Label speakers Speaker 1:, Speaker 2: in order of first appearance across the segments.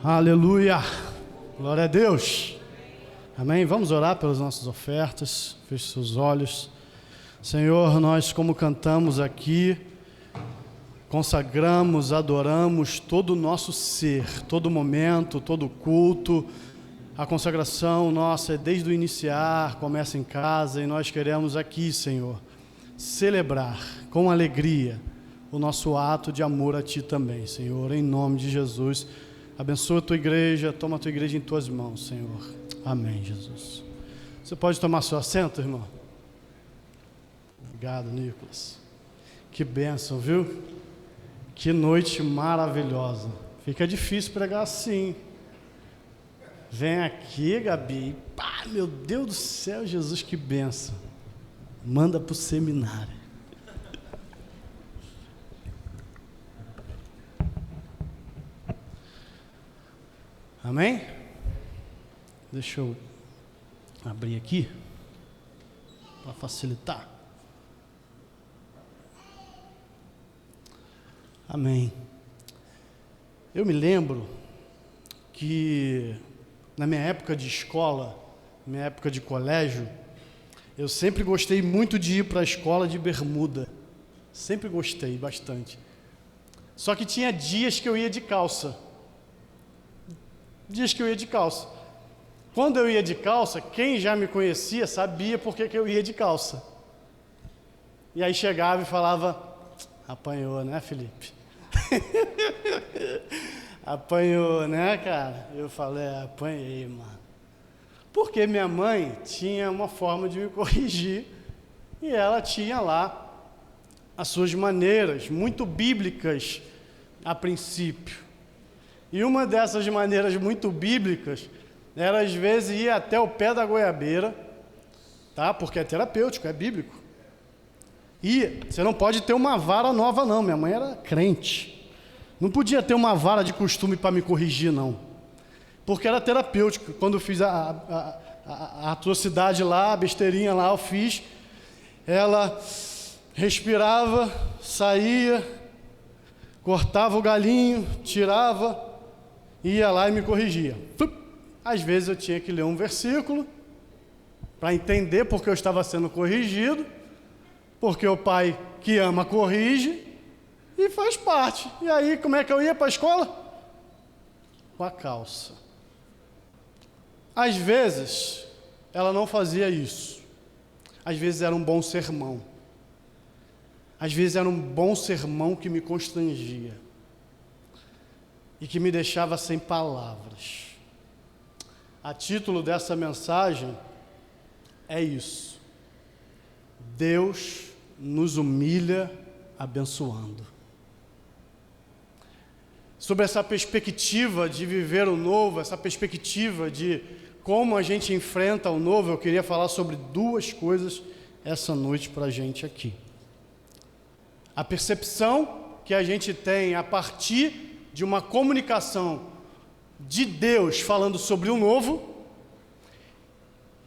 Speaker 1: Aleluia, glória a Deus, amém. Vamos orar pelas nossas ofertas. Feche seus olhos. Senhor, nós, como cantamos aqui, consagramos, adoramos todo o nosso ser, todo momento, todo culto. A consagração nossa é desde o iniciar, começa em casa, e nós queremos aqui, Senhor, celebrar com alegria o nosso ato de amor a Ti também, Senhor, em nome de Jesus. Abençoa a Tua igreja, toma a Tua igreja em Tuas mãos, Senhor. Amém, Jesus. Você pode tomar seu assento, irmão? Obrigado, Nicolas. Que bênção, viu? Que noite maravilhosa. Fica difícil pregar assim. Vem aqui, Gabi. Pá, meu Deus do céu, Jesus, que bênção. Manda para o seminário. Amém? Deixa eu abrir aqui para facilitar. Amém. Eu me lembro que na minha época de escola, minha época de colégio, eu sempre gostei muito de ir para a escola de bermuda. Sempre gostei bastante. Só que tinha dias que eu ia de calça. Quando eu ia de calça, quem já me conhecia sabia por que eu ia de calça. E aí chegava e falava: apanhou, né, Felipe? Apanhou, né, cara? Eu falei: apanhei, mano. Porque minha mãe tinha uma forma de me corrigir e ela tinha lá as suas maneiras, muito bíblicas a princípio. E uma dessas maneiras muito bíblicas era, às vezes, ir até o pé da goiabeira, tá? Porque é terapêutico, é bíblico. E você não pode ter uma vara nova, não. Minha mãe era crente. Não podia ter uma vara de costume para me corrigir, não. Porque era terapêutico. Quando eu fiz a atrocidade lá, a besteirinha lá, eu fiz. Ela respirava, saía, cortava o galinho, tirava, ia lá e me corrigia. Às vezes eu tinha que ler um versículo para entender porque eu estava sendo corrigido, porque o pai que ama corrige e faz parte. E aí, como é que eu ia para a escola? Com a calça. Às vezes, ela não fazia isso. Às vezes era um bom sermão. Às vezes era um bom sermão que me constrangia e que me deixava sem palavras. A título dessa mensagem é isso: Deus nos humilha abençoando. Sobre essa perspectiva de viver o novo, essa perspectiva de como a gente enfrenta o novo, eu queria falar sobre duas coisas essa noite para a gente aqui. A percepção que a gente tem a partir de uma comunicação de Deus falando sobre o novo,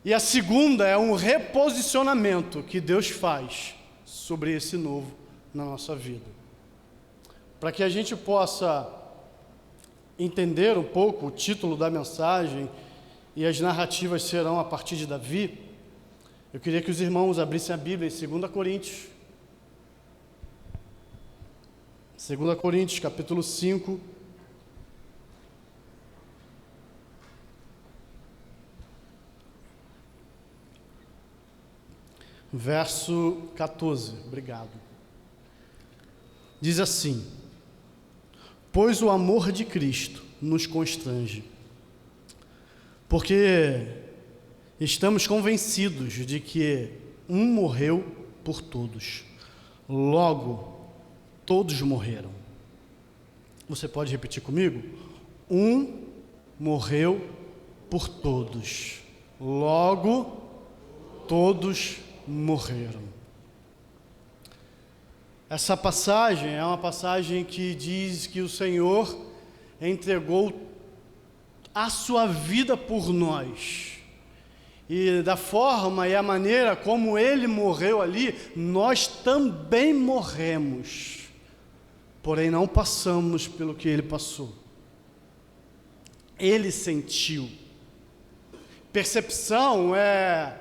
Speaker 1: e a segunda é um reposicionamento que Deus faz sobre esse novo na nossa vida. Para que a gente possa entender um pouco o título da mensagem, e as narrativas serão a partir de Davi, eu queria que os irmãos abrissem a Bíblia em 2 Coríntios. 2 Coríntios, capítulo 5. Verso 14. Obrigado. Diz assim: pois o amor de Cristo nos constrange, porque estamos convencidos de que um morreu por todos, logo todos morreram. Você pode repetir comigo? Um morreu por todos, logo todos morreram. Essa passagem é uma passagem que diz que o Senhor entregou a sua vida por nós. E da forma e a maneira como Ele morreu ali, nós também morremos. Porém não passamos pelo que Ele passou. ele sentiu. Percepção é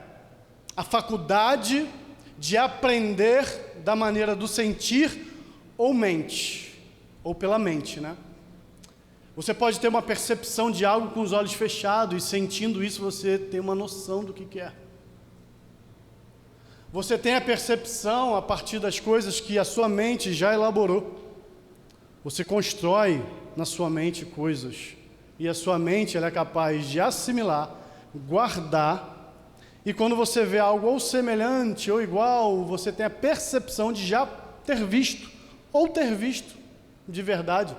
Speaker 1: a faculdade de aprender da maneira do sentir ou mente, ou pela mente, né? Você pode ter uma percepção de algo com os olhos fechados e sentindo isso você tem uma noção do que é. Você tem a percepção a partir das coisas que a sua mente já elaborou. Você constrói na sua mente coisas e a sua mente ela é capaz de assimilar, guardar, e quando você vê algo ou semelhante ou igual, você tem a percepção de já ter visto ou ter visto de verdade.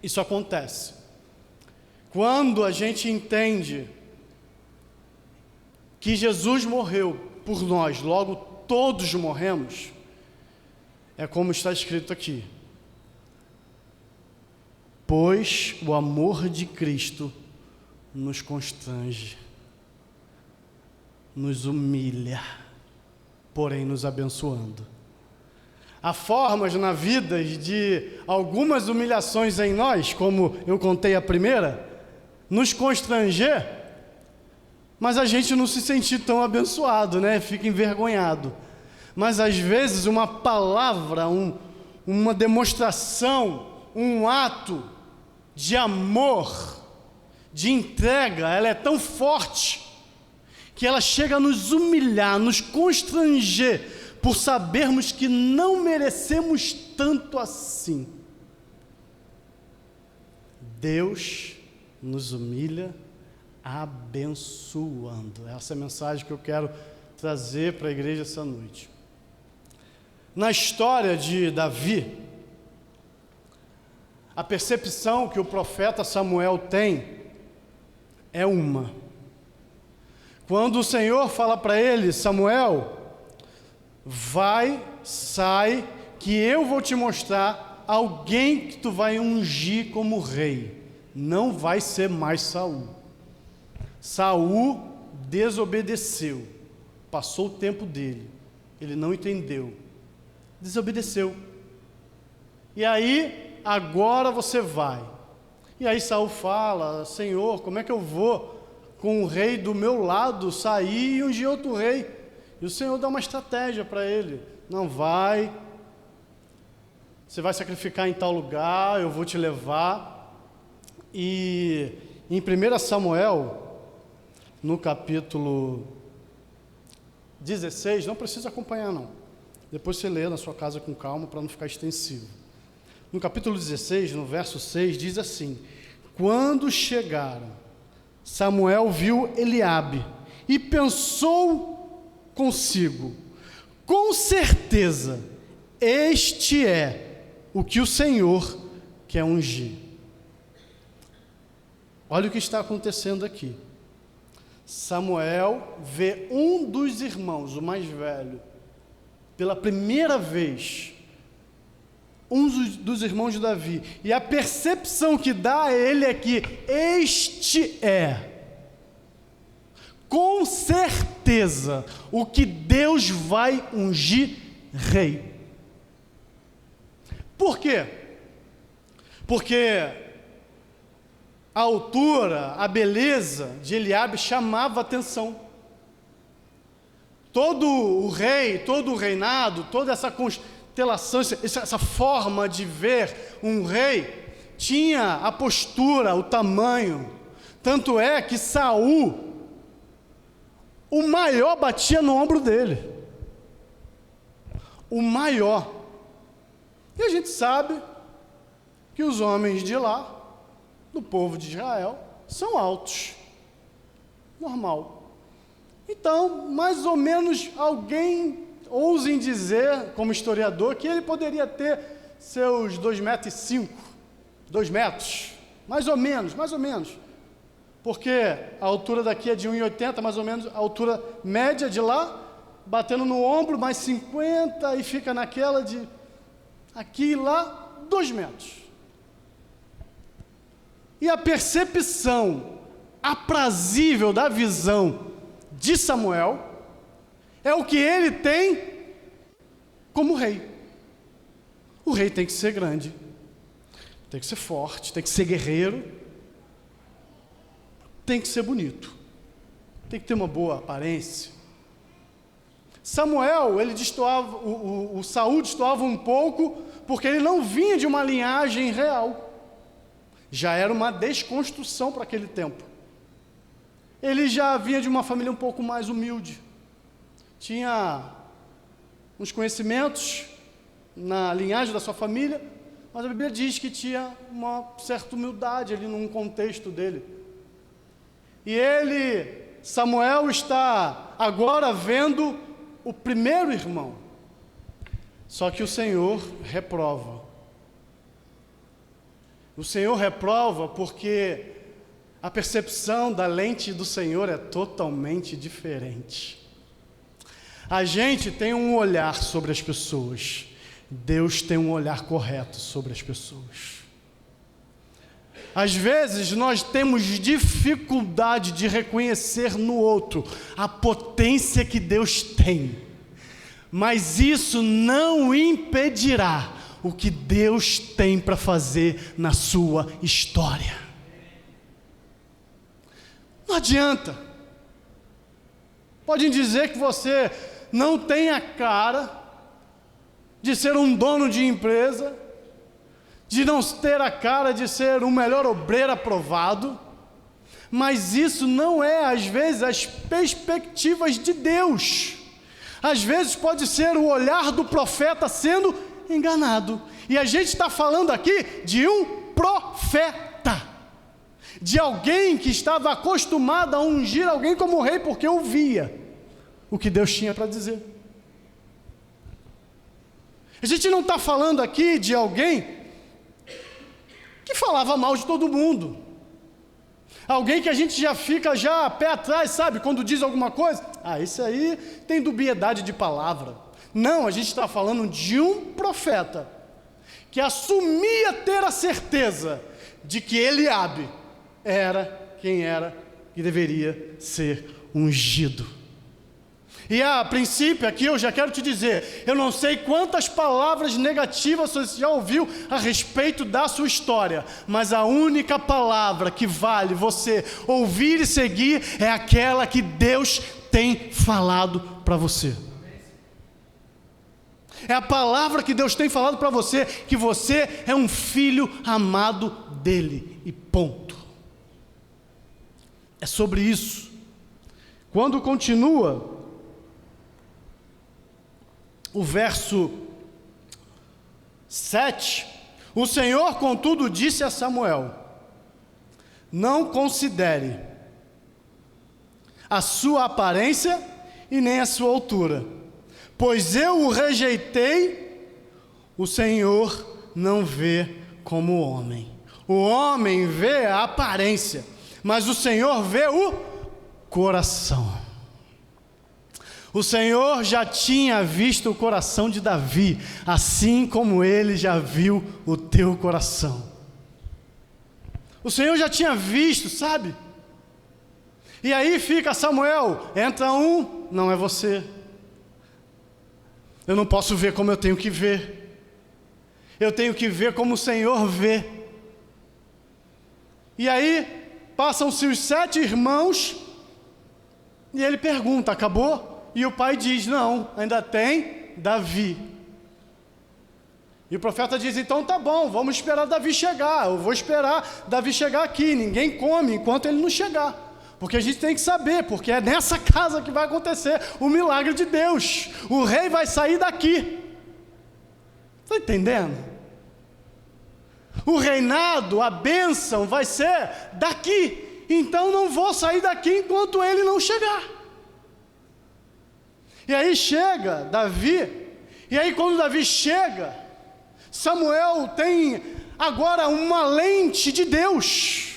Speaker 1: Isso acontece quando a gente entende que Jesus morreu por nós, logo todos morremos. É como está escrito aqui: pois o amor de Cristo nos constrange, nos humilha, porém nos abençoando. Há formas na vida de algumas humilhações em nós, como eu contei a primeira, nos constranger, mas a gente não se sentir tão abençoado, né? Fica envergonhado. Mas às vezes uma palavra, uma demonstração, um ato de amor, de entrega, ela é tão forte que ela chega a nos humilhar, nos constranger, por sabermos que não merecemos tanto assim. Deus nos humilha abençoando. Essa é a mensagem que eu quero trazer para a igreja essa noite. Na história de Davi, a percepção que o profeta Samuel tem é uma. Quando o Senhor fala para ele: Samuel, vai, sai, que eu vou te mostrar alguém que tu vai ungir como rei. Não vai ser mais Saul. Saul desobedeceu. Passou o tempo dele. Ele não entendeu. Desobedeceu. E aí, agora você vai. E aí Saul fala: Senhor, como é que eu vou com o rei do meu lado sair e ungir outro rei? E o Senhor dá uma estratégia para ele: não vai, você vai sacrificar em tal lugar, eu vou te levar. E em 1 Samuel, no capítulo 16, não precisa acompanhar não, depois você lê na sua casa com calma para não ficar extensivo. No capítulo 16, no verso 6, diz assim: quando chegaram, Samuel viu Eliabe e pensou consigo: com certeza este é o que o Senhor quer ungir. Olha o que está acontecendo aqui. Samuel vê um dos irmãos, o mais velho, pela primeira vez, um dos irmãos de Davi, e a percepção que dá a ele é que este é, com certeza, o que Deus vai ungir rei. Por quê? Porque a altura, a beleza de Eliabe chamava atenção. Todo o rei, todo o reinado, toda essa constelação, essa forma de ver um rei, tinha a postura, o tamanho. Tanto é que Saul, o maior, batia no ombro dele. O maior. E a gente sabe que os homens de lá, do povo de Israel, são altos. Normal. Então, mais ou menos, alguém ousem dizer, como historiador, que ele poderia ter seus 2,5 metros, 2 metros, mais ou menos, porque a altura daqui é de 1,80, mais ou menos, a altura média de lá, batendo no ombro, mais 50, e fica naquela de aqui e lá, 2 metros. E a percepção aprazível da visão de Samuel é o que ele tem como rei. O rei tem que ser grande, tem que ser forte, tem que ser guerreiro, tem que ser bonito, tem que ter uma boa aparência. Samuel, ele destoava, o Saul destoava um pouco, porque ele não vinha de uma linhagem real. Já era uma desconstrução para aquele tempo. Ele já vinha de uma família um pouco mais humilde. Tinha uns conhecimentos na linhagem da sua família, mas a Bíblia diz que tinha uma certa humildade ali num contexto dele. E ele, Samuel, está agora vendo o primeiro irmão. Só que o Senhor reprova. O Senhor reprova porque a percepção da lente do Senhor é totalmente diferente. A gente tem um olhar sobre as pessoas. Deus tem um olhar correto sobre as pessoas. Às vezes nós temos dificuldade de reconhecer no outro a potência que Deus tem, mas isso não impedirá o que Deus tem para fazer na sua história. Não adianta. Podem dizer que você não tem a cara de ser um dono de empresa, de não ter a cara de ser o melhor obreiro aprovado, mas isso não é, às vezes, as perspectivas de Deus. Às vezes pode ser o olhar do profeta sendo enganado. E a gente está falando aqui de um profeta, de alguém que estava acostumado a ungir alguém como rei, porque ouvia o que Deus tinha para dizer. A gente não está falando aqui de alguém que falava mal de todo mundo, alguém que a gente já fica pé atrás, sabe, quando diz alguma coisa, esse aí tem dubiedade de palavra. Não, a gente está falando de um profeta, que assumia ter a certeza de que Eliabe era quem era e deveria ser ungido. E a princípio aqui eu já quero te dizer, eu não sei quantas palavras negativas você já ouviu a respeito da sua história, mas a única palavra que vale você ouvir e seguir é aquela que Deus tem falado para você. É a palavra que Deus tem falado para você, que você é um filho amado dele, e ponto. É sobre isso. Quando continua o verso 7, o Senhor, contudo, disse a Samuel: não considere a sua aparência e nem a sua altura, pois eu o rejeitei. O Senhor não vê como o homem. O homem vê a aparência, mas o Senhor vê o coração. O Senhor já tinha visto o coração de Davi, assim como ele já viu o teu coração. O Senhor já tinha visto, sabe? E aí fica Samuel, entra um, não é você. Eu não posso ver como eu tenho que ver. Eu tenho que ver como o Senhor vê. E aí, passam-se os 7 irmãos, e ele pergunta, acabou? E o pai diz, não, ainda tem Davi. E o profeta diz, então tá bom, vamos esperar Davi chegar. Eu vou esperar Davi chegar aqui, ninguém come enquanto ele não chegar. Porque a gente tem que saber, porque é nessa casa que vai acontecer o milagre de Deus. O rei vai sair daqui. Está entendendo? O reinado, a bênção vai ser daqui. Então não vou sair daqui enquanto ele não chegar. E aí chega Davi, e aí quando Davi chega, Samuel tem agora uma lente de Deus.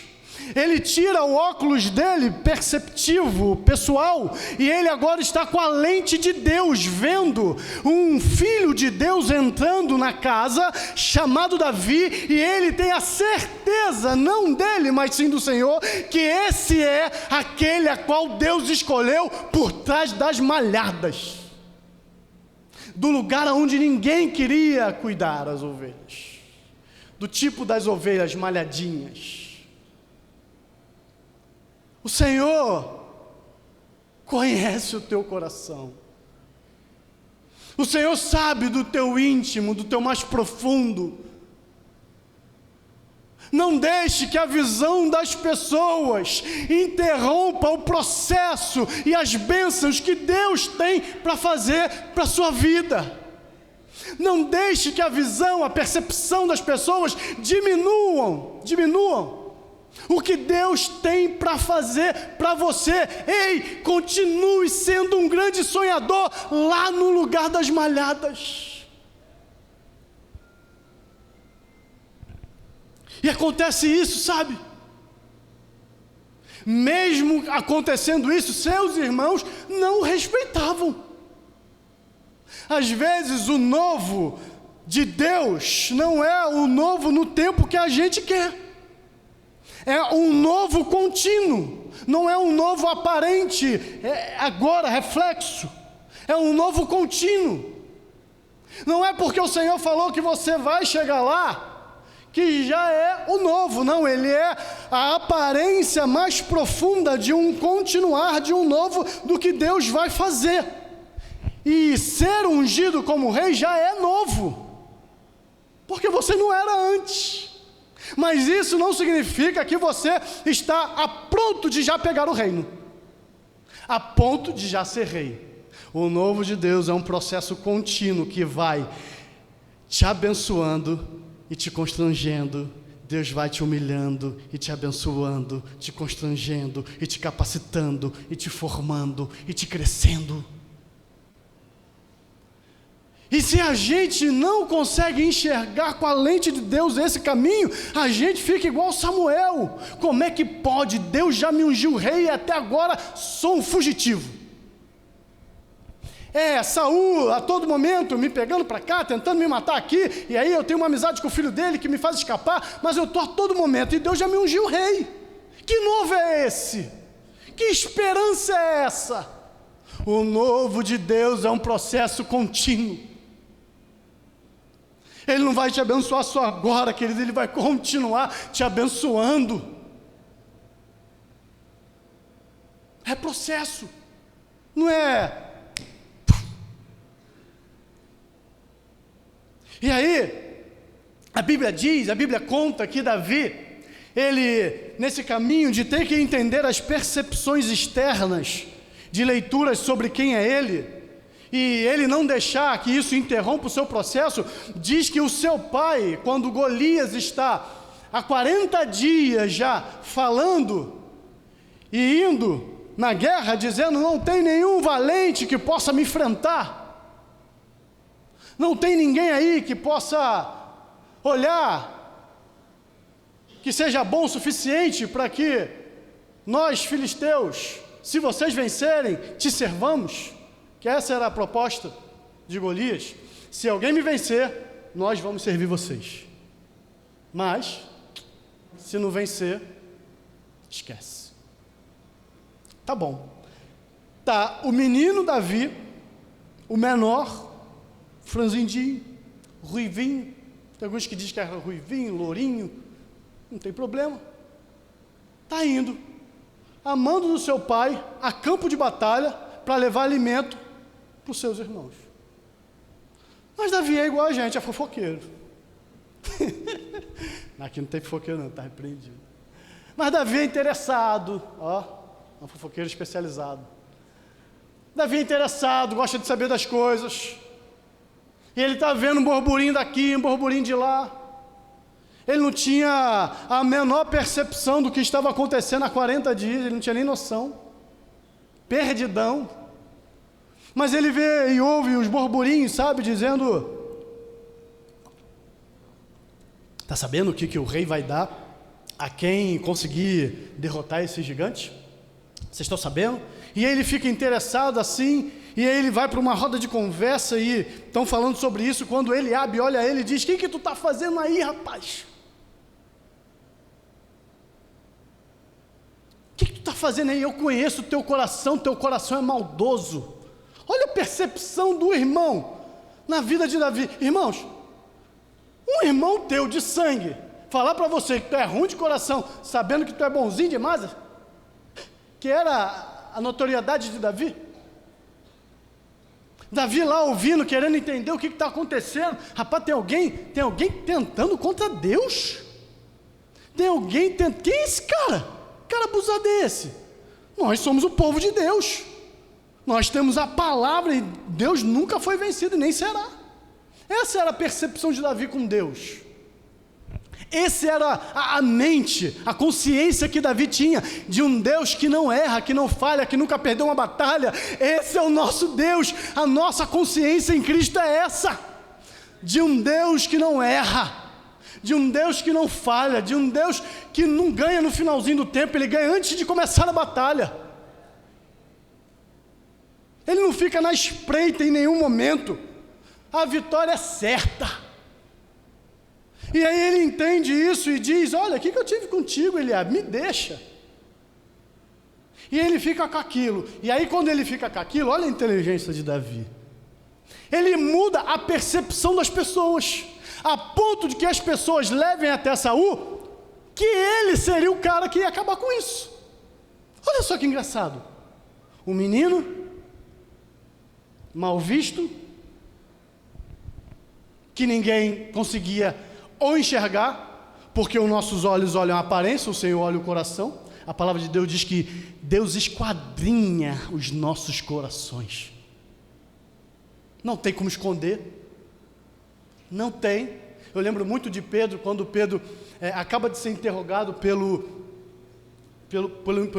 Speaker 1: Ele tira o óculos dele, perceptivo, pessoal, e ele agora está com a lente de Deus, vendo um filho de Deus entrando na casa, chamado Davi, e ele tem a certeza, não dele, mas sim do Senhor, que esse é aquele a qual Deus escolheu por trás das malhadas, do lugar onde ninguém queria cuidar das ovelhas, do tipo das ovelhas malhadinhas. O O Senhor conhece o teu coração. O Senhor sabe do teu íntimo, do teu mais profundo. Não deixe que a visão das pessoas interrompa o processo e as bênçãos que Deus tem para fazer para a sua vida. Não deixe que a visão, a percepção das pessoas diminuam o que Deus tem para fazer para você. Ei, continue sendo um grande sonhador lá no lugar das malhadas. E acontece isso, sabe? Mesmo acontecendo isso, seus irmãos não o respeitavam. Às vezes o novo de Deus não é o novo no tempo que a gente quer. É um novo contínuo, não é um novo aparente, é agora, reflexo. É um novo contínuo. Não é porque o Senhor falou que você vai chegar lá, que já é o novo, não, ele é a aparência mais profunda de um continuar, de um novo, do que Deus vai fazer. E ser ungido como rei já é novo, porque você não era antes. Mas isso não significa que você está a ponto de já pegar o reino, a ponto de já ser rei. O novo de Deus é um processo contínuo que vai te abençoando e te constrangendo. Deus vai te humilhando e te abençoando, te constrangendo e te capacitando e te formando e te crescendo. E se a gente não consegue enxergar com a lente de Deus esse caminho, a gente fica igual Samuel. Como é que pode? Deus já me ungiu rei e até agora sou um fugitivo. Saul a todo momento me pegando para cá, tentando me matar aqui, e aí eu tenho uma amizade com o filho dele que me faz escapar, mas eu estou a todo momento, e Deus já me ungiu rei. Que novo é esse? Que esperança é essa? O novo de Deus é um processo contínuo. Ele não vai te abençoar só agora, querido, ele vai continuar te abençoando. É processo, não é? E aí, a Bíblia conta que Davi, ele, nesse caminho de ter que entender as percepções externas, de leituras sobre quem é ele, e ele não deixar que isso interrompa o seu processo, diz que o seu pai, quando Golias está há 40 dias já falando e indo na guerra, dizendo: não tem nenhum valente que possa me enfrentar, não tem ninguém aí que possa olhar, que seja bom o suficiente para que nós, filisteus, se vocês vencerem, te servamos. Que essa era a proposta de Golias. Se alguém me vencer, nós vamos servir vocês. Mas, se não vencer, esquece. Tá bom. Tá, o menino Davi, o menor, franzindinho, ruivinho, tem alguns que dizem que era ruivinho, lourinho, não tem problema. Está indo, amando do seu pai, a campo de batalha, para levar alimento para os seus irmãos. Mas Davi é igual a gente, é fofoqueiro. Aqui não tem fofoqueiro não, está repreendido. Mas Davi é interessado, um fofoqueiro especializado. Davi é interessado, gosta de saber das coisas. E ele está vendo um burburinho daqui, um burburinho de lá. Ele não tinha a menor percepção do que estava acontecendo há 40 dias, ele não tinha nem noção. Perdidão. Mas ele vê e ouve os burburinhos, sabe, dizendo: está sabendo o que o rei vai dar a quem conseguir derrotar esse gigante? Vocês estão sabendo? E aí ele fica interessado assim, e aí ele vai para uma roda de conversa e estão falando sobre isso. Quando Eliabe olha ele e diz: o que tu está fazendo aí, rapaz? O que tu está fazendo aí? Eu conheço o teu coração é maldoso. Olha a percepção do irmão na vida de Davi. Irmãos, um irmão teu de sangue falar para você que tu é ruim de coração, sabendo que tu é bonzinho demais, que era a notoriedade de Davi. Davi lá ouvindo, querendo entender o que está acontecendo. Rapaz, tem alguém tentando contra Deus? Tem alguém tentando... Quem é esse cara? Cara abusado desse? Nós somos o povo de Deus. Nós temos a palavra e Deus nunca foi vencido e nem será. Essa era a percepção de Davi com Deus. Essa era a mente, a consciência que Davi tinha de um Deus que não erra, que não falha, que nunca perdeu uma batalha. Esse é o nosso Deus. A nossa consciência em Cristo é essa, de um Deus que não erra, de um Deus que não falha, de um Deus que não ganha no finalzinho do tempo, Ele ganha antes de começar a batalha. Ele não fica na espreita em nenhum momento. A vitória é certa. E aí ele entende isso e diz, olha, o que eu tive contigo, Eliabe? Me deixa. E ele fica com aquilo. E aí quando ele fica com aquilo, olha a inteligência de Davi. Ele muda a percepção das pessoas, a ponto de que as pessoas levem até Saul, que ele seria o cara que ia acabar com isso. Olha só que engraçado. Um menino, mal visto, que ninguém conseguia ou enxergar, porque os nossos olhos olham a aparência, o Senhor olha o coração. A palavra de Deus diz que Deus esquadrinha os nossos corações. Não tem como esconder. Não tem. Eu lembro muito de Pedro, quando Pedro acaba de ser interrogado pelo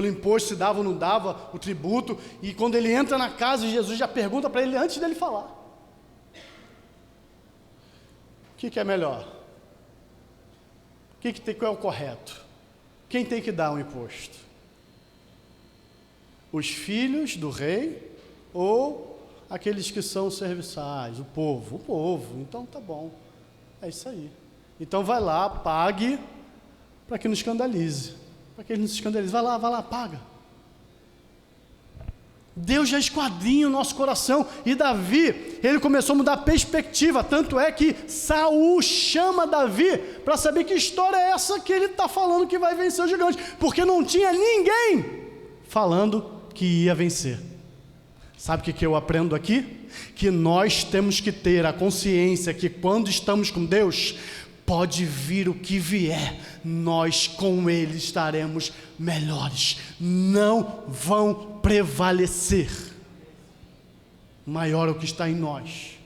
Speaker 1: imposto, se dava ou não dava, o tributo, e quando ele entra na casa, Jesus já pergunta para ele antes dele falar. O que é melhor? Qual é o correto? Quem tem que dar o imposto? Os filhos do rei ou aqueles que são serviçais? O povo? O povo. Então tá bom. É isso aí. Então vai lá, pague para que não escandalize. Para que ele não se escandalize. Vai lá, paga. Deus já esquadrinha o nosso coração. E Davi, ele começou a mudar a perspectiva. Tanto é que Saul chama Davi para saber que história é essa que ele está falando que vai vencer o gigante. Porque não tinha ninguém falando que ia vencer. Sabe o que eu aprendo aqui? Que nós temos que ter a consciência que quando estamos com Deus, pode vir o que vier, nós com Ele estaremos melhores. Não vão prevalecer. Maior é o que está em nós.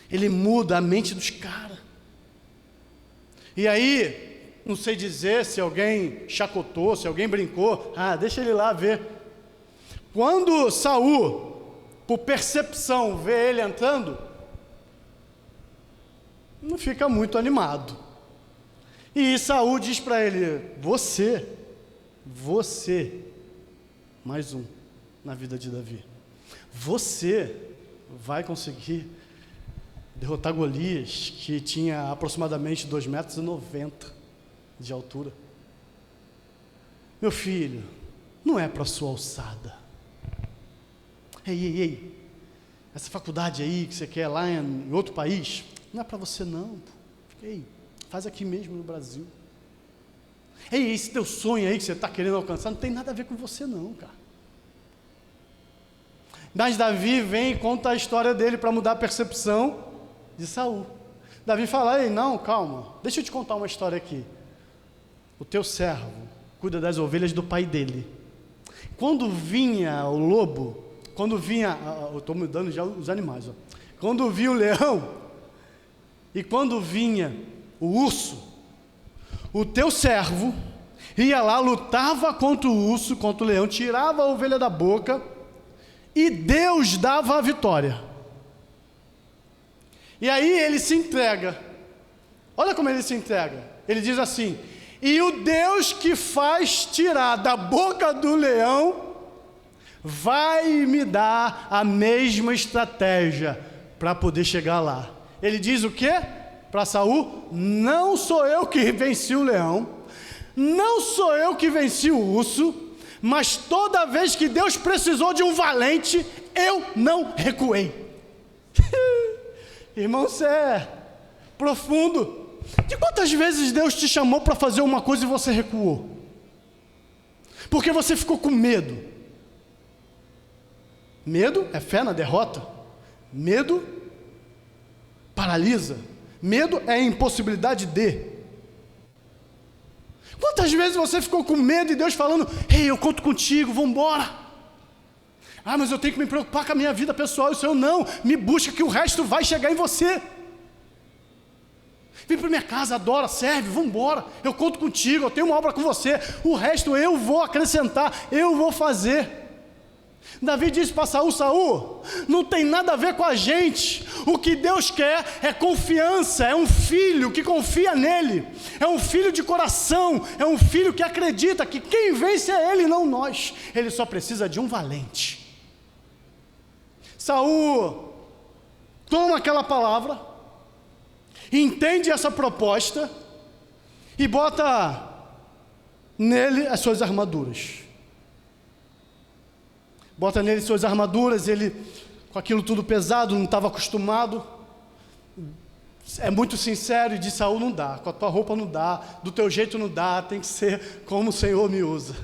Speaker 1: Ele muda a mente dos caras. E aí, não sei dizer se alguém chacotou, se alguém brincou. Deixa ele lá ver. Quando Saul, por percepção, vê ele entrando, não fica muito animado. E Saul diz para ele, você, mais um na vida de Davi, você vai conseguir derrotar Golias, que tinha aproximadamente 2,90 metros de altura. Meu filho, não é para sua alçada. Ei, essa faculdade aí que você quer lá em outro país, não é para você não. Ei, faz aqui mesmo no Brasil. Ei, esse teu sonho aí que você está querendo alcançar, não tem nada a ver com você não, cara. Mas Davi vem e conta a história dele para mudar a percepção de Saul. Davi fala, ei, não, calma, deixa eu te contar uma história aqui. O teu servo cuida das ovelhas do pai dele. Quando vinha o lobo, eu estou mudando já os animais, quando vinha o leão, e quando vinha o urso, o teu servo ia lá, lutava contra o urso, contra o leão, tirava a ovelha da boca, e Deus dava a vitória. E aí ele se entrega. Olha como ele se entrega. Ele diz assim, e o Deus que faz tirar da boca do leão, vai me dar a mesma estratégia para poder chegar lá. Ele diz o quê? Para Saul, não sou eu que venci o leão, não sou eu que venci o urso, mas toda vez que Deus precisou de um valente, eu não recuei. Irmão, você é profundo. De quantas vezes Deus te chamou para fazer uma coisa e você recuou? Porque você ficou com medo. Medo é fé na derrota. Medo paralisa. Medo é impossibilidade de. Quantas vezes você ficou com medo e Deus falando: ei, eu conto contigo, vamos embora. Ah, mas eu tenho que me preocupar com a minha vida pessoal. E o Senhor: não, me busca que o resto vai chegar em você. Vem para minha casa, adora, serve, vamos embora. Eu conto contigo, eu tenho uma obra com você. O resto eu vou acrescentar, eu vou fazer. Davi disse para Saul: Saul, não tem nada a ver com a gente. O que Deus quer é confiança. É um filho que confia nele. É um filho de coração. É um filho que acredita que quem vence é ele, não nós. Ele só precisa de um valente. Saul toma aquela palavra, entende essa proposta e bota nele as suas armaduras. Bota nele suas armaduras. Ele, com aquilo tudo pesado, não estava acostumado. É muito sincero e diz: Saul, não dá, com a tua roupa não dá, do teu jeito não dá, tem que ser como o Senhor me usa.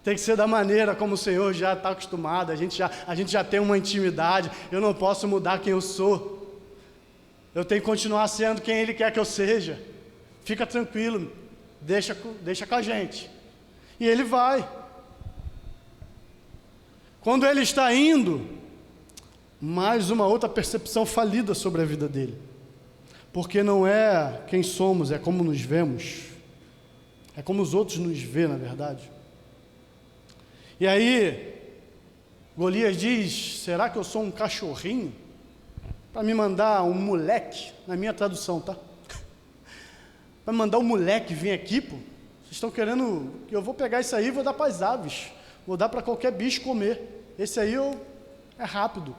Speaker 1: Tem que ser da maneira como o Senhor já está acostumado, a gente já tem uma intimidade, eu não posso mudar quem eu sou. Eu tenho que continuar sendo quem Ele quer que eu seja. Fica tranquilo, deixa com a gente. E ele vai. Quando ele está indo, mais uma outra percepção falida sobre a vida dele. Porque não é quem somos, é como nos vemos. É como os outros nos vêem, na verdade. E aí, Golias diz: será que eu sou um cachorrinho para me mandar um moleque, na minha tradução, tá? Para mandar um moleque vir aqui, pô? Vocês estão querendo que eu vou pegar isso aí e vou dar para as aves, vou dar para qualquer bicho comer. Esse aí é rápido.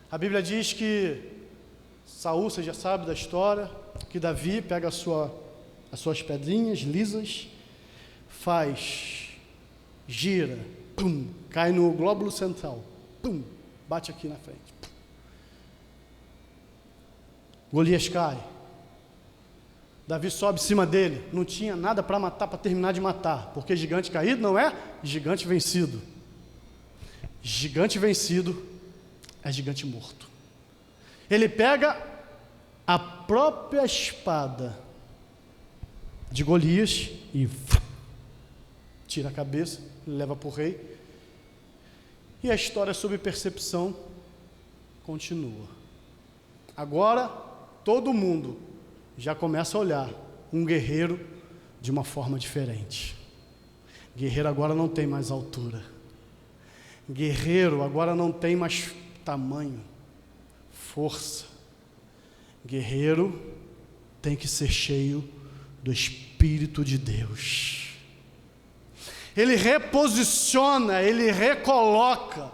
Speaker 1: A Bíblia diz que Saul, você já sabe da história, que Davi pega as suas pedrinhas lisas, gira, pum, cai no glóbulo central, pum, bate aqui na frente. Golias cai. Davi sobe em cima dele. Não tinha nada para matar, para terminar de matar, porque gigante caído não é gigante vencido. Gigante vencido é gigante morto. Ele pega a própria espada de Golias e tira a cabeça, leva para o rei. E a história sobre percepção continua. Agora, todo mundo já começa a olhar um guerreiro de uma forma diferente. Guerreiro agora não tem mais altura. Guerreiro agora não tem mais tamanho, força. Guerreiro tem que ser cheio do Espírito de Deus. Ele reposiciona, ele recoloca.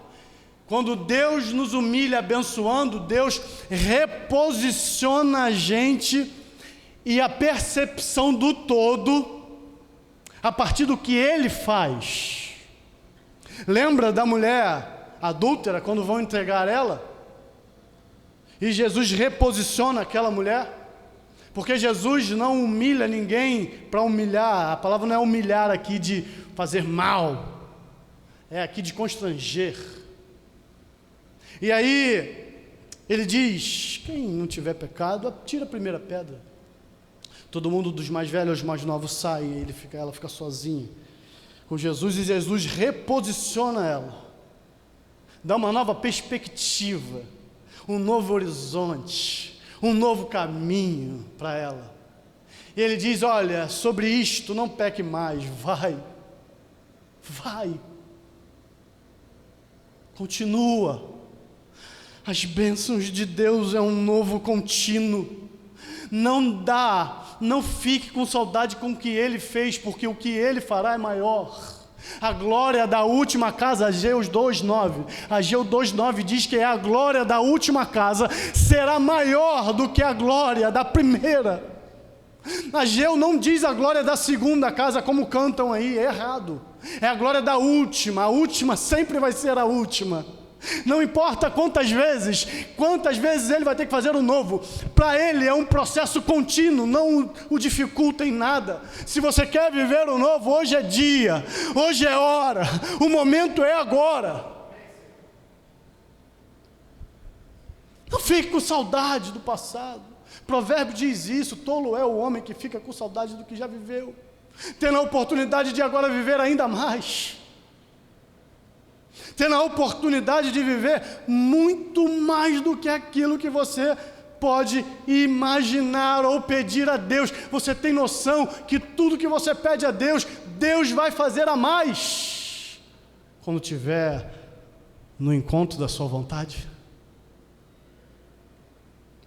Speaker 1: Quando Deus nos humilha abençoando, Deus reposiciona a gente e a percepção do todo a partir do que Ele faz. Lembra da mulher adúltera quando vão entregar ela? E Jesus reposiciona aquela mulher? Porque Jesus não humilha ninguém para humilhar. A palavra não é humilhar aqui de fazer mal, é aqui de constranger. E aí ele diz: quem não tiver pecado, atira a primeira pedra. Todo mundo, dos mais velhos aos mais novos, sai, e ela fica sozinha com Jesus, e Jesus reposiciona ela, dá uma nova perspectiva, um novo horizonte, um novo caminho para ela. E ele diz: olha, sobre isto não peque mais, vai, continua. As bênçãos de Deus é um novo contínuo. Não fique com saudade com o que Ele fez, porque o que Ele fará é maior. A glória da última casa, Ageu 2:9. Ageu 2:9 diz que a glória da última casa será maior do que a glória da primeira. Ageu não diz a glória da segunda casa, como cantam aí, é errado. É a glória da última, a última sempre vai ser a última. Não importa quantas vezes ele vai ter que fazer o novo. Para ele é um processo contínuo, não o dificulta em nada. Se você quer viver o novo, hoje é dia, hoje é hora, o momento é agora. Não fique com saudade do passado. Provérbio diz isso: tolo é o homem que fica com saudade do que já viveu, tendo a oportunidade de agora viver ainda mais, tendo a oportunidade de viver muito mais do que aquilo que você pode imaginar ou pedir a Deus. Você tem noção que tudo que você pede a Deus, Deus vai fazer a mais, quando estiver no encontro da sua vontade?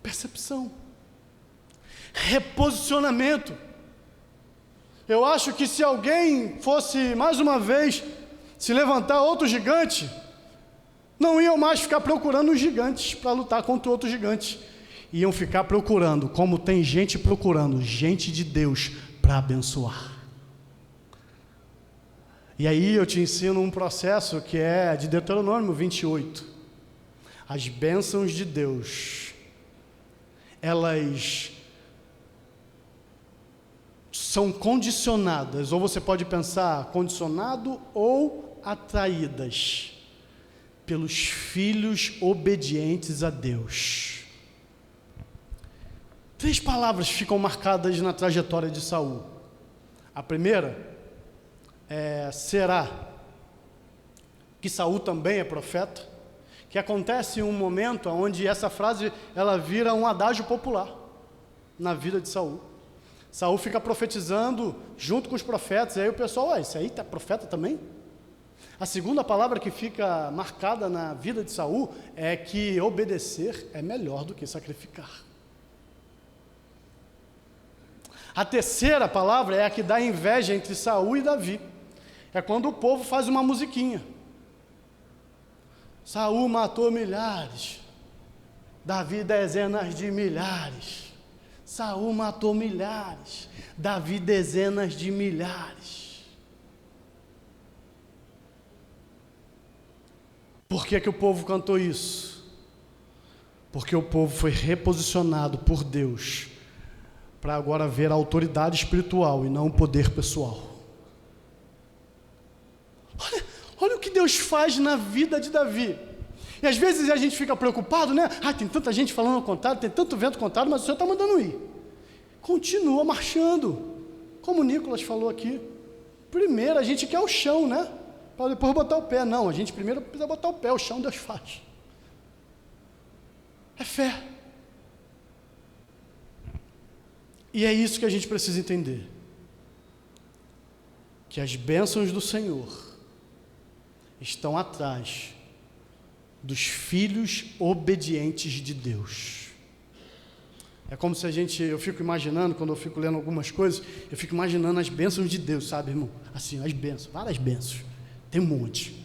Speaker 1: Percepção, reposicionamento. Eu acho que se alguém fosse mais uma vez se levantar outro gigante, não iam mais ficar procurando os gigantes para lutar contra outros gigantes, iam ficar procurando, como tem gente procurando, gente de Deus para abençoar. E aí eu te ensino um processo que é de Deuteronômio 28. As bênçãos de Deus, elas são condicionadas, ou você pode pensar condicionado ou atraídas pelos filhos obedientes a Deus. 3 palavras ficam marcadas na trajetória de Saul. A primeira é será, que Saul também é profeta, que acontece um momento onde essa frase ela vira um adágio popular na vida de Saul. Saul fica profetizando junto com os profetas, e aí o pessoal, esse aí é profeta também? A segunda palavra que fica marcada na vida de Saul é que obedecer é melhor do que sacrificar. A terceira palavra é a que dá inveja entre Saul e Davi. É quando o povo faz uma musiquinha. Saul matou milhares, Davi dezenas de milhares. Saul matou milhares, Davi dezenas de milhares. Por que que o povo cantou isso? Porque o povo foi reposicionado por Deus para agora ver a autoridade espiritual e não o poder pessoal. Olha o que Deus faz na vida de Davi. E às vezes a gente fica preocupado, né? Tem tanta gente falando ao contrário, tem tanto vento contrário, mas o Senhor está mandando ir. Continua marchando. Como o Nicolas falou aqui. Primeiro a gente quer o chão, né? Para depois botar o pé. Não, a gente primeiro precisa botar o pé, o chão Deus faz. É fé. E é isso que a gente precisa entender. Que as bênçãos do Senhor estão atrás dos filhos obedientes de Deus. É como se eu fico imaginando, quando eu fico lendo algumas coisas, eu fico imaginando as bênçãos de Deus, sabe, irmão? Assim, as bênçãos, várias bênçãos, tem um monte.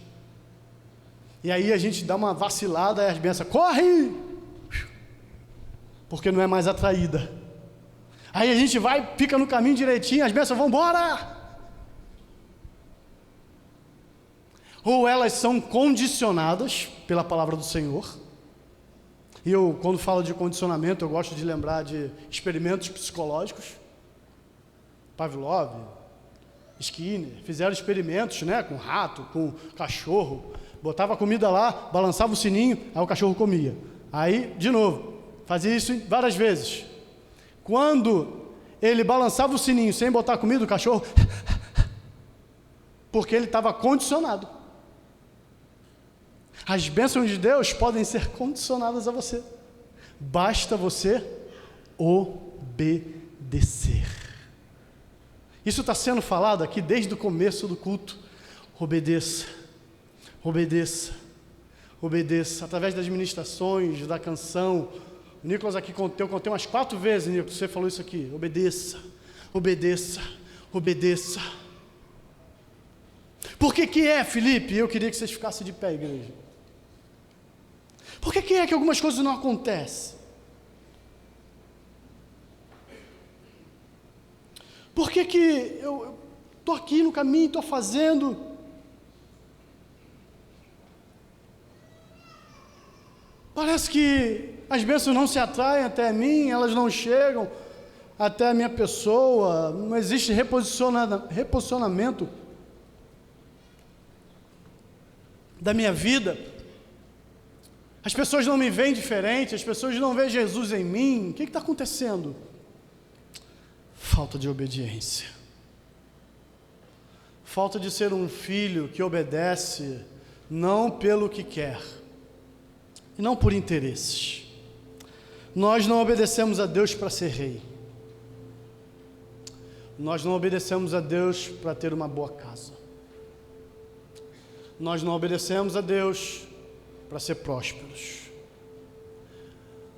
Speaker 1: E aí a gente dá uma vacilada e as bênçãos, corre! Porque não é mais atraída. Aí a gente vai, fica no caminho direitinho, as bênçãos vão embora! Ou elas são condicionadas pela palavra do Senhor. E eu, quando falo de condicionamento, eu gosto de lembrar de experimentos psicológicos. Pavlov, Skinner, fizeram experimentos, né, com rato, com cachorro. Botava a comida lá, balançava o sininho, aí o cachorro comia. Aí, de novo, fazia isso várias vezes. Quando ele balançava o sininho sem botar comida, o cachorro... porque ele estava condicionado. As bênçãos de Deus podem ser condicionadas a você. Basta você obedecer. Isso está sendo falado aqui desde o começo do culto. Obedeça, obedeça, obedeça. Através das ministrações, da canção. O Nicolas aqui eu contei umas 4 vezes, Nicolas, você falou isso aqui. Obedeça, obedeça, obedeça. Por que é, Felipe? Eu queria que vocês ficassem de pé, igreja. Por que é que algumas coisas não acontecem? Por que eu estou aqui no caminho, estou fazendo? Parece que as bênçãos não se atraem até mim, elas não chegam até a minha pessoa, não existe reposicionamento da minha vida. As pessoas não me veem diferente, as pessoas não veem Jesus em mim. O que está acontecendo? Falta de obediência. Falta de ser um filho que obedece não pelo que quer, e não por interesses. Nós não obedecemos a Deus para ser rei. Nós não obedecemos a Deus para ter uma boa casa. Nós não obedecemos a Deus para ser prósperos.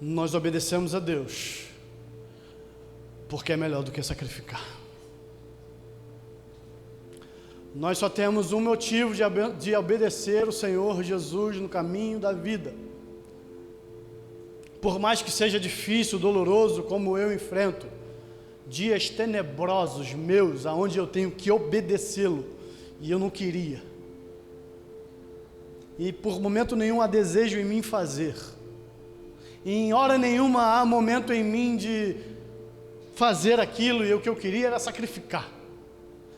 Speaker 1: Nós obedecemos a Deus porque é melhor do que sacrificar. Nós só temos um motivo de obedecer o Senhor Jesus no caminho da vida. Por mais que seja difícil, doloroso, como eu enfrento, dias tenebrosos meus, aonde eu tenho que obedecê-lo, e eu não queria. E por momento nenhum há desejo em mim fazer. E em hora nenhuma há momento em mim de fazer aquilo, e o que eu queria era sacrificar.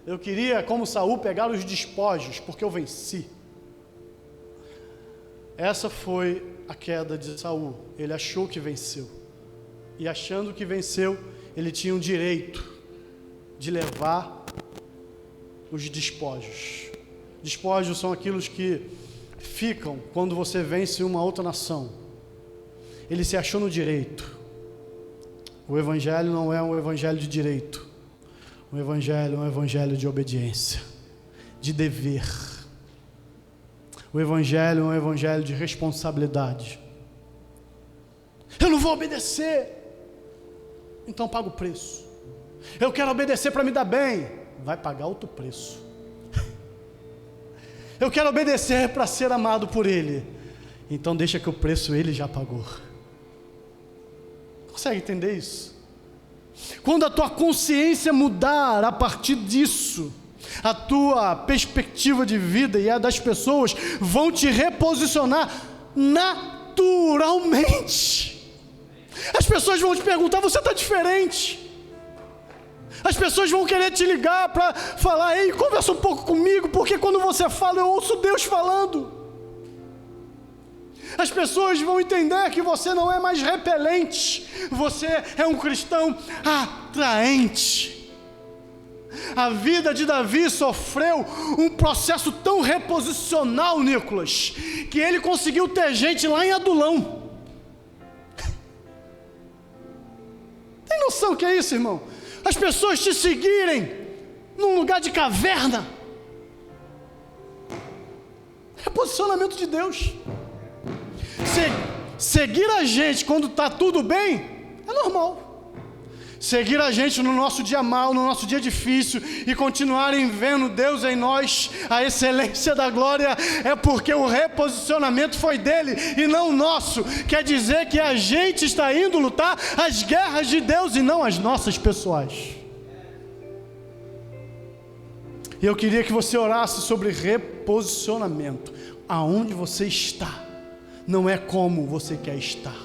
Speaker 1: Eu queria, como Saul, pegar os despojos, porque eu venci. Essa foi a queda de Saul. Ele achou que venceu. E achando que venceu, ele tinha o direito de levar os despojos. Despojos são aqueles que ficam quando você vence uma outra nação. Ele se achou no direito. O evangelho não é um evangelho de direito. O evangelho é um evangelho de obediência, de dever. O evangelho é um evangelho de responsabilidade. Eu não vou obedecer, então paga o preço. Eu quero obedecer para me dar bem, vai pagar outro preço. Eu quero obedecer para ser amado por Ele, então deixa que o preço Ele já pagou. Consegue entender isso? Quando a tua consciência mudar a partir disso, a tua perspectiva de vida e a das pessoas vão te reposicionar naturalmente. As pessoas vão te perguntar: você está diferente? As pessoas vão querer te ligar para falar: ei, conversa um pouco comigo, porque quando você fala eu ouço Deus falando. As pessoas vão entender que você não é mais repelente, você é um cristão atraente. A vida de Davi sofreu um processo tão reposicional, Nicolas, que ele conseguiu ter gente lá em Adulão. Tem noção que é isso, irmão? As pessoas te seguirem num lugar de caverna. Reposicionamento de Deus. Seguir a gente quando está tudo bem é normal. Seguir a gente no nosso dia mal, no nosso dia difícil, e continuarem vendo Deus em nós, a excelência da glória, é porque o reposicionamento foi dele e não nosso. Quer dizer que a gente está indo lutar as guerras de Deus e não as nossas pessoais. E eu queria que você orasse sobre reposicionamento. Aonde você está não é como você quer estar.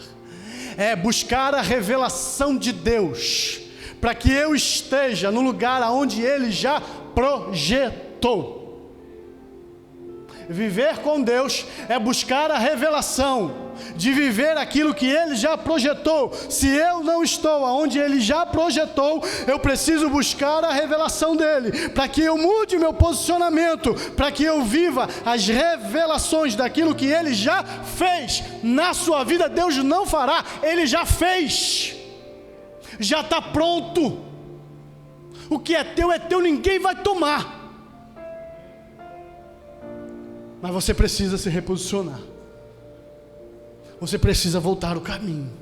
Speaker 1: É buscar a revelação de Deus, para que eu esteja no lugar aonde Ele já projetou. Viver com Deus é buscar a revelação de viver aquilo que Ele já projetou. Se eu não estou aonde Ele já projetou, eu preciso buscar a revelação dEle, para que eu mude meu posicionamento, para que eu viva as revelações daquilo que Ele já fez. Na sua vida Deus não fará, Ele já fez, já está pronto. O que é teu, ninguém vai tomar. Mas você precisa se reposicionar. Você precisa voltar o caminho.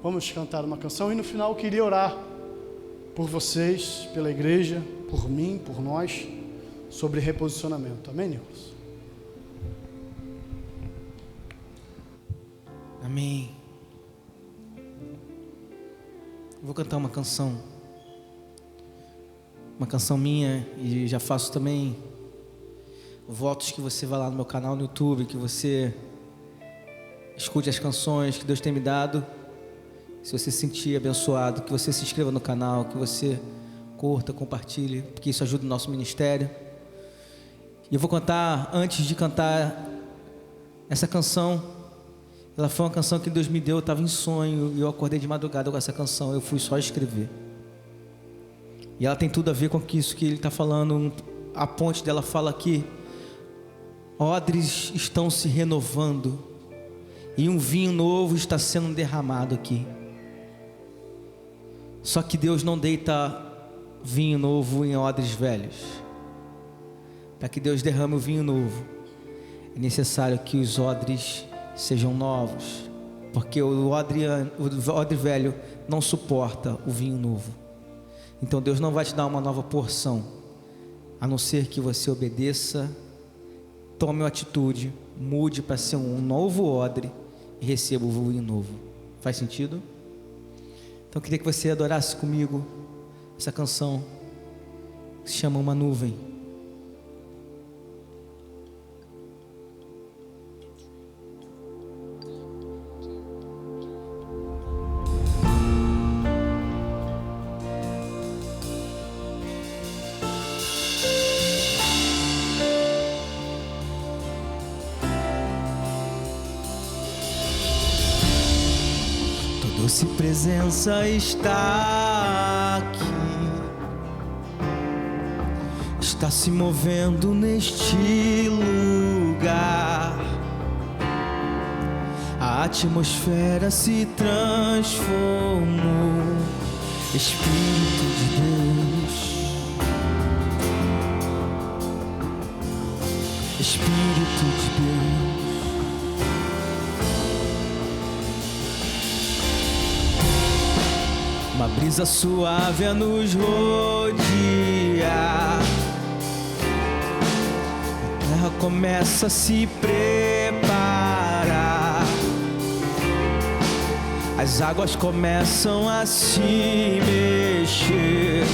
Speaker 1: Vamos cantar uma canção e no final eu queria orar por vocês, pela igreja, por mim, por nós, sobre reposicionamento. Amém, Nicolas?
Speaker 2: Amém. Vou cantar uma canção minha, e já faço também votos que você vá lá no meu canal no YouTube, que você escute as canções que Deus tem me dado. Se você se sentir abençoado, que você se inscreva no canal, que você curta, compartilhe, porque isso ajuda o nosso ministério. E eu vou cantar, antes de cantar essa canção, ela foi uma canção que Deus me deu, eu estava em sonho e eu acordei de madrugada com essa canção, eu fui só escrever. E ela tem tudo a ver com isso que ele está falando. A ponte dela fala aqui: odres estão se renovando e um vinho novo está sendo derramado aqui. Só que Deus não deita vinho novo em odres velhos. Para que Deus derrame o vinho novo, é necessário que os odres sejam novos, porque o odre velho não suporta o vinho novo. Então Deus não vai te dar uma nova porção, a não ser que você obedeça, tome uma atitude, mude para ser um novo odre e receba o vinho novo. Faz sentido? Então eu queria que você adorasse comigo essa canção que se chama Uma Nuvem. Doce presença está aqui, está se movendo neste lugar. A atmosfera se transformou. Espírito de Deus, Espírito de Deus, uma brisa suave a nos rodear. A terra começa a se preparar. As águas começam a se mexer.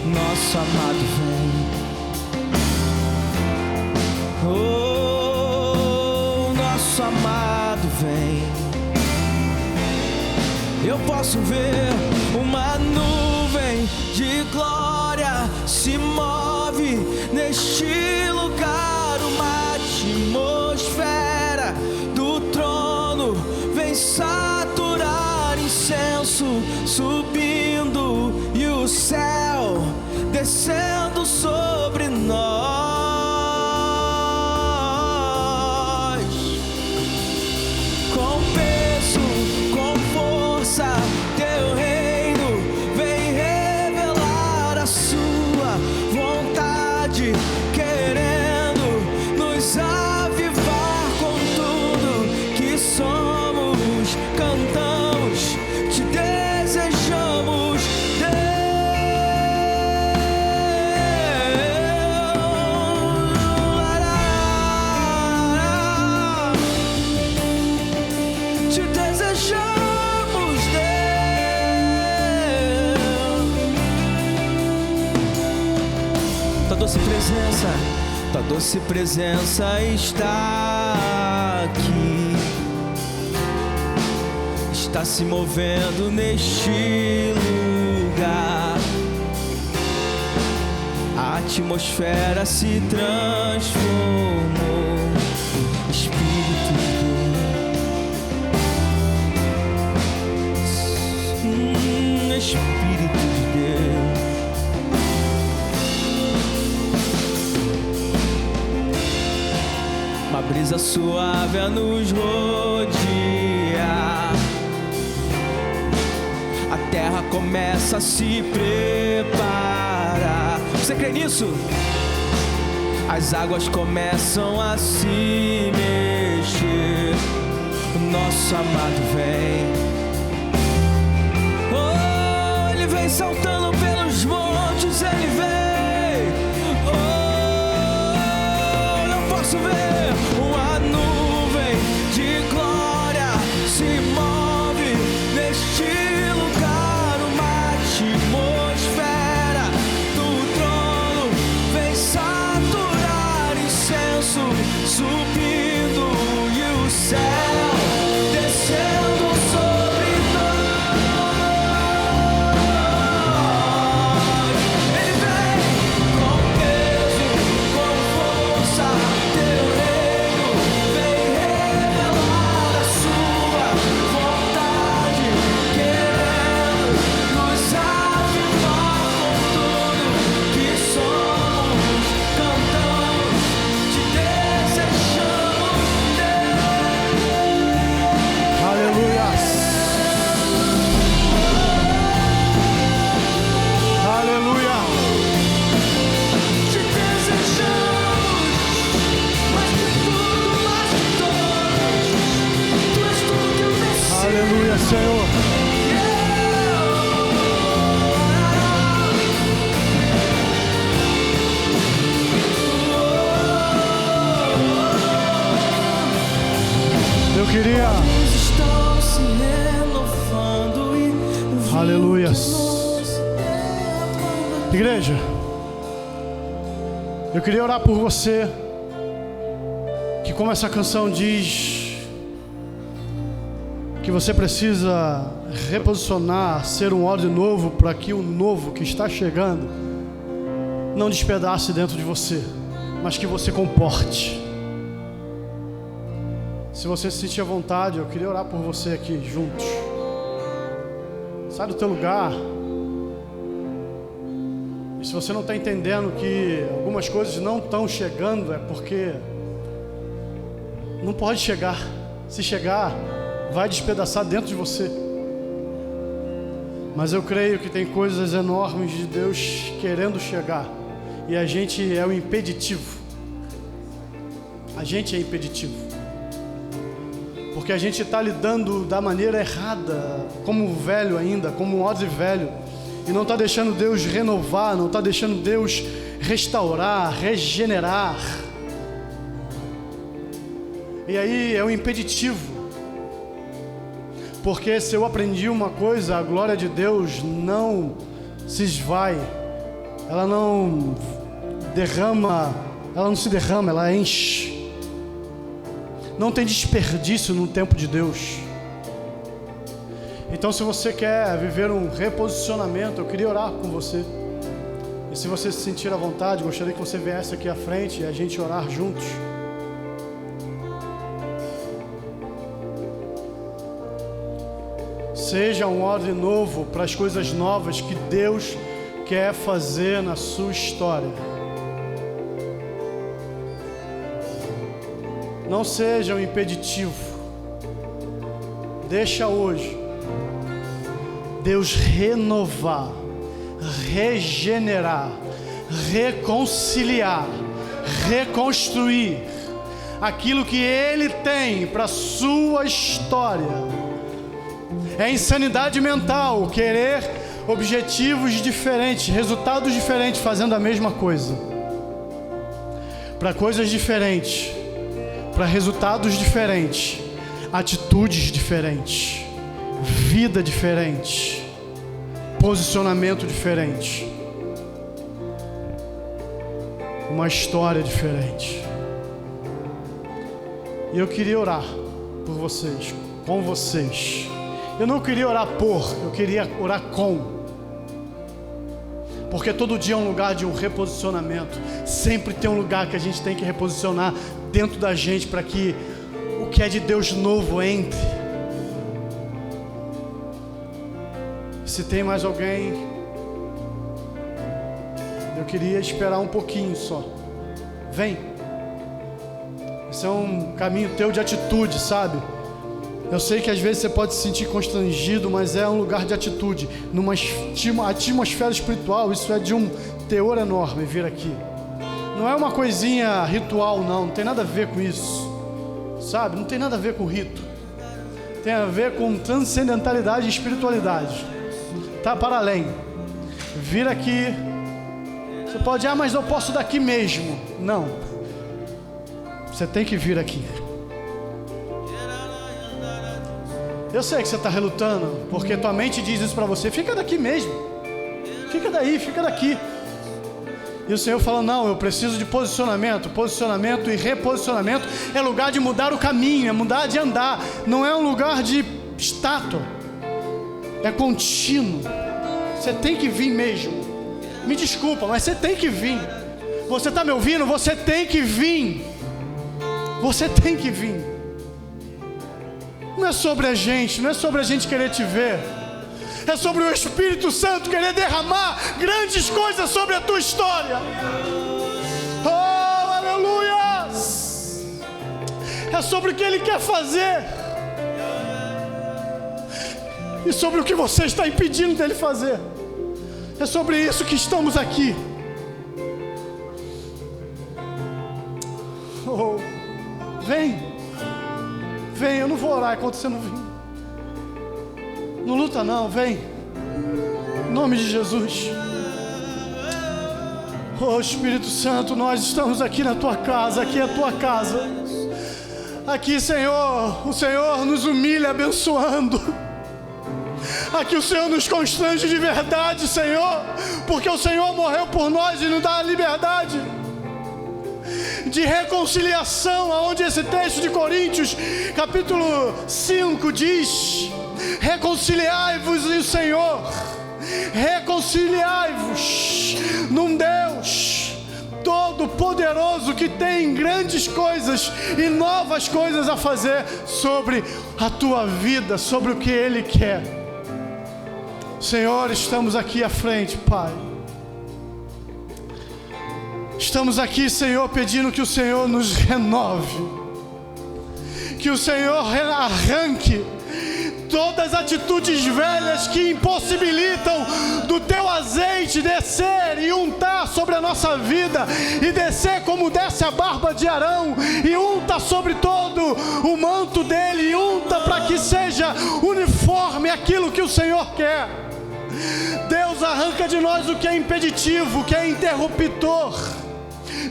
Speaker 2: Nosso amado vem. Oh, nosso amado vem. Eu posso ver uma nuvem de glória se move neste lugar. Uma atmosfera do trono vem saturar incenso subindo e o céu descendo sobre nós. Com peso, com força, teu reino vem revelar a sua vontade, querendo nos avivar com tudo que somos. Cantamos, te desejamos, Deus. Te desejamos, Deus. Tua doce presença está aqui, está se movendo neste lugar. A atmosfera se transformou. Espírito de Deus, Espírito de Deus. Uma brisa suave a nos rodear. A terra começa a se preparar. Você crê nisso? As águas começam a se mexer. O nosso amado vem. Oh, ele vem saltando pelos montes, ele vem. Oh, eu posso ver uma nuvem de glória se move neste lugar. Uma atmosfera do trono vem saturar incenso subindo e o céu
Speaker 1: Aleluias. Igreja, eu queria orar por você, que como essa canção diz, que você precisa reposicionar, ser um odre novo, para que o novo que está chegando não despedace dentro de você, mas que você comporte. Se você se sentir à vontade, eu queria orar por você aqui juntos. Sai do teu lugar. E se você não está entendendo que algumas coisas não estão chegando, é porque não pode chegar. Se chegar, vai despedaçar dentro de você. Mas eu creio que tem coisas enormes de Deus querendo chegar, e a gente é o impeditivo. A gente é impeditivo, porque a gente está lidando da maneira errada, como velho ainda, como um odre velho, e não está deixando Deus renovar, não está deixando Deus restaurar, regenerar. E aí é um impeditivo, porque se eu aprendi uma coisa, a glória de Deus não se esvai, ela não se derrama, ela enche. Não tem desperdício no tempo de Deus. Então, se você quer viver um reposicionamento, eu queria orar com você. E se você se sentir à vontade, gostaria que você viesse aqui à frente e a gente orar juntos. Seja um ordem novo para as coisas novas que Deus quer fazer na sua história. Não seja um impeditivo. Deixa hoje Deus renovar, regenerar, reconciliar, reconstruir aquilo que Ele tem para a sua história. É insanidade mental querer objetivos diferentes, resultados diferentes, fazendo a mesma coisa. Para coisas diferentes, para resultados diferentes, atitudes diferentes, vida diferente, posicionamento diferente, uma história diferente. E eu queria orar por vocês, com vocês. Eu não queria orar por, eu queria orar com. Porque todo dia é um lugar de um reposicionamento. Sempre tem um lugar que a gente tem que reposicionar dentro da gente, para que o que é de Deus novo entre. Se tem mais alguém, eu queria esperar um pouquinho só. Vem. Esse é um caminho teu de atitude, sabe? Eu sei que às vezes você pode se sentir constrangido, mas é um lugar de atitude. Numa atmosfera espiritual, isso é de um teor enorme vir aqui. Não é uma coisinha ritual, não tem nada a ver com isso, sabe? Não tem nada a ver com rito. Tem a ver com transcendentalidade e espiritualidade. Tá para além. Vir aqui, você pode, mas eu posso daqui mesmo. Não. Você tem que vir aqui. Eu sei que você está relutando, porque tua mente diz isso para você. Fica daqui mesmo. Fica daí, fica daqui. E o Senhor fala, não, eu preciso de posicionamento. Posicionamento e reposicionamento é lugar de mudar o caminho, é mudar de andar. Não é um lugar de estátua. É contínuo. Você tem que vir mesmo. Me desculpa, mas você tem que vir. Você está me ouvindo? Você tem que vir. Você tem que vir. Não é sobre a gente, não é sobre a gente querer te ver. É sobre o Espírito Santo querer derramar grandes coisas sobre a tua história. Oh, aleluia! É sobre o que Ele quer fazer. E sobre o que você está impedindo dEle fazer. É sobre isso que estamos aqui. Oh, vem. Vem, eu não vou orar enquanto você não vir. Não luta não, vem. Em nome de Jesus. Oh Espírito Santo, nós estamos aqui na tua casa, aqui é a tua casa. Aqui, Senhor, o Senhor nos humilha abençoando. Aqui o Senhor nos constrange de verdade, Senhor, porque o Senhor morreu por nós e nos dá a liberdade de reconciliação, onde esse texto de Coríntios, capítulo 5 diz: reconciliai-vos em o Senhor, reconciliai-vos num Deus Todo-Poderoso que tem grandes coisas e novas coisas a fazer sobre a tua vida, sobre o que Ele quer. Senhor, estamos aqui à frente, Pai. Estamos aqui, Senhor, pedindo que o Senhor nos renove, que o Senhor arranque todas as atitudes velhas que impossibilitam do teu azeite descer e untar sobre a nossa vida, e descer como desce a barba de Arão, e unta sobre todo o manto dele, e unta para que seja uniforme aquilo que o Senhor quer. Deus, arranca de nós o que é impeditivo, o que é interruptor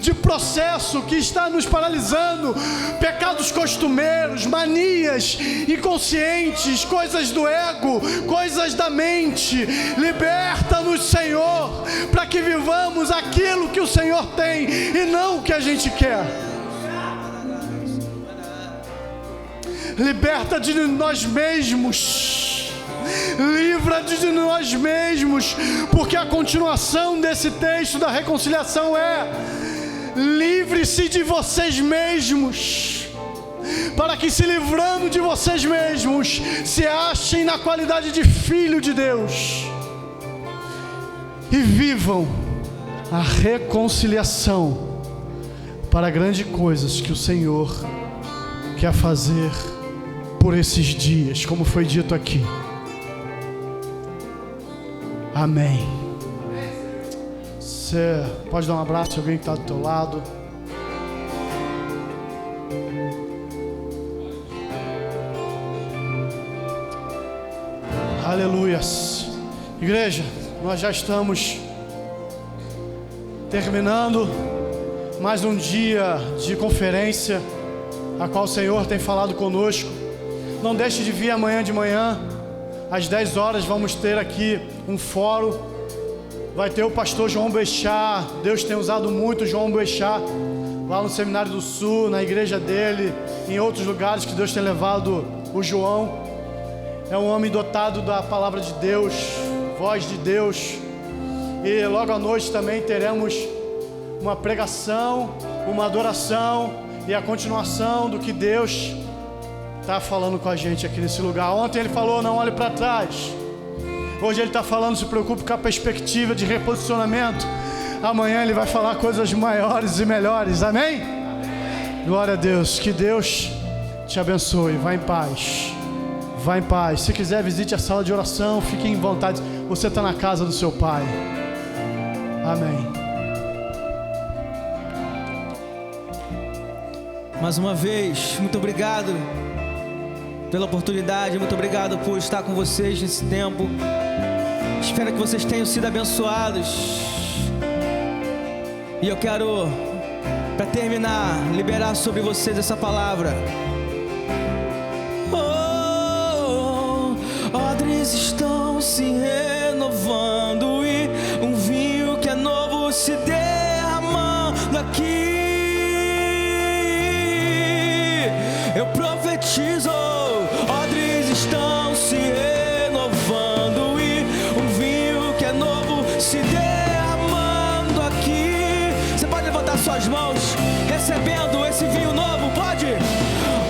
Speaker 1: de processo que está nos paralisando, pecados costumeiros, manias inconscientes, coisas do ego, coisas da mente. Liberta-nos, Senhor, para que vivamos aquilo que o Senhor tem e não o que a gente quer. Liberta de nós mesmos, livra de nós mesmos, porque a continuação desse texto da reconciliação é: livre-se de vocês mesmos, para que, se livrando de vocês mesmos, se achem na qualidade de filho de Deus e vivam a reconciliação para grandes coisas que o Senhor quer fazer por esses dias, como foi dito aqui. Amém. Você pode dar um abraço a alguém que está do teu lado. Aleluias. Igreja, nós já estamos terminando mais um dia de conferência, a qual o Senhor tem falado conosco. Não deixe de vir amanhã de manhã, às 10 horas, vamos ter aqui um fórum. Vai ter o pastor João Bechá. Deus tem usado muito o João Bechá lá no Seminário do Sul, na igreja dele, em outros lugares que Deus tem levado o João. É um homem dotado da palavra de Deus, voz de Deus. E logo à noite também teremos uma pregação, uma adoração e a continuação do que Deus está falando com a gente aqui nesse lugar. Ontem ele falou: não olhe para trás. Hoje ele está falando: se preocupe com a perspectiva de reposicionamento. Amanhã ele vai falar coisas maiores e melhores. Amém? Amém. Glória a Deus. Que Deus te abençoe. Vá em paz. Vá em paz. Se quiser, visite a sala de oração. Fique em vontade. Você está na casa do seu Pai. Amém.
Speaker 2: Mais uma vez, muito obrigado pela oportunidade. Muito obrigado por estar com vocês nesse tempo. Espero que vocês tenham sido abençoados. E eu quero, para terminar, liberar sobre vocês essa palavra. Odres estão se renovando e um vinho que é novo se derramando aqui. Eu profetizo, odres estão se renovando e um vinho que é novo se derramando aqui. Você pode levantar suas mãos, recebendo esse vinho novo, pode?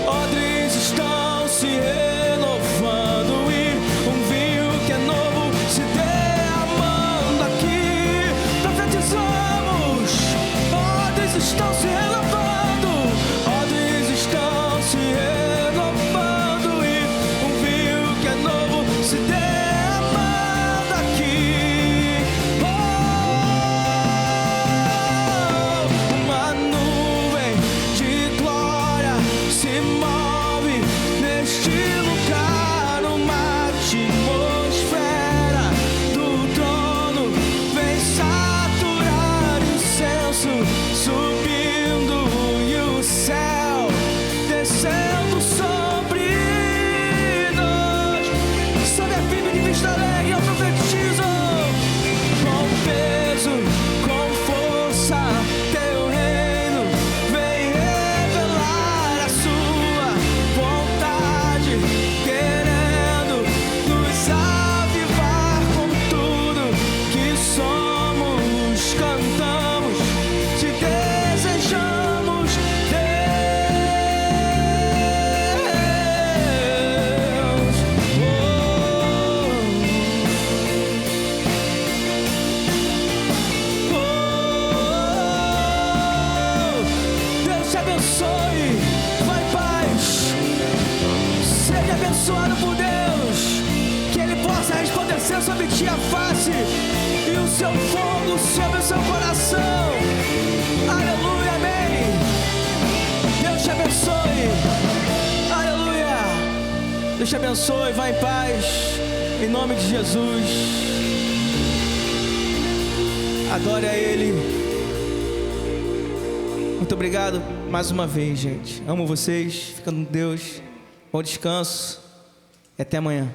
Speaker 2: Odres estão se renovando e um vinho que é novo se derramando aqui. Profetizamos, odres estão se renovando, odres estão se renovando e um vinho que é novo se derramando aqui. glória, a face e o seu fogo sobre o seu coração. Aleluia, amém. Deus te abençoe. Aleluia. Deus te abençoe, vai em paz, em nome de Jesus. Adore a Ele. Muito obrigado mais uma vez, gente. Amo vocês. Fica com Deus. Bom descanso. E até amanhã.